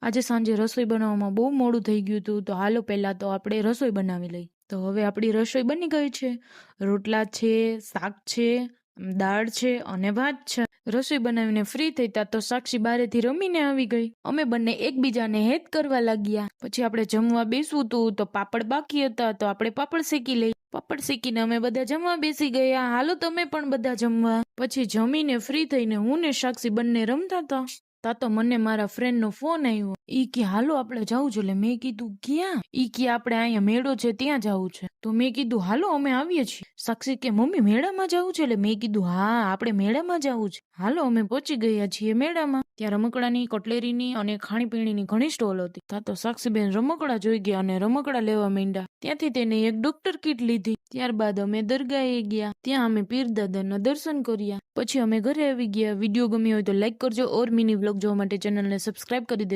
આજે સાંજે રસોઈ બનાવવામાં બહુ મોડું થઈ ગયું હતું, તો હાલો પહેલાં તો આપણે રસોઈ બનાવી લઈએ. તો હવે આપણી રસોઈ બની ગઈ છે. રોટલા છે, શાક છે, દાળ છે અને ભાત છે. રસોઈ બનાવીને ફ્રી થઈ તા તો સાક્ષી બારેથી રમીને આવી ગઈ. અમે બંને એકબીજાને હેત કરવા લાગ્યા. પછી આપણે જમવા બેસવું હતું તો પાપડ બાકી હતા, તો આપણે પાપડ શેકી લઈ. પાપડ શેકીને અમે બધા જમવા બેસી ગયા. હાલો તમે પણ બધા જમવા. પછી જમીને ફ્રી થઈને હું ને સાક્ષી બંને રમતા હતા. તા તો મને મારા ફ્રેન્ડ નો ફોન આવ્યો. ઈ કે હાલો આપણે જવું છે. એટલે મેં કીધું ક્યાં? ઈ કે આપણે અહીંયા મેળો છે ત્યાં જવું છે. તો મેં કીધું હાલો અમે આવીએ છીએ. સાક્ષી કે મમ્મી મેળામાં જવું છે? એટલે મેં કીધું હા આપણે મેળામાં જવું છે. હાલો અમે પહોંચી ગયા છીએ મેળામાં. ત્યાં રમકડાની, કટલેરીની અને ખાણીપીણીની ઘણી સ્ટોલ હતી. તા તો સાક્ષીબેન રમકડા જોઈ ગયા અને રમકડા લેવા માંડ્યા. ત્યાંથી તેને એક ડોક્ટર કીટ લીધી. ત્યારબાદ અમે દરગાહે ગયા. ત્યાં અમે પીરદાદાના દર્શન કર્યા. પછી અમે ઘરે આવી ગયા. વિડીયો ગમ્યો હોય તો લાઈક કરજો ઓર મિની વ્લોગ જોવા માટે ચેનલને સબસ્ક્રાઇબ કરી દેજો.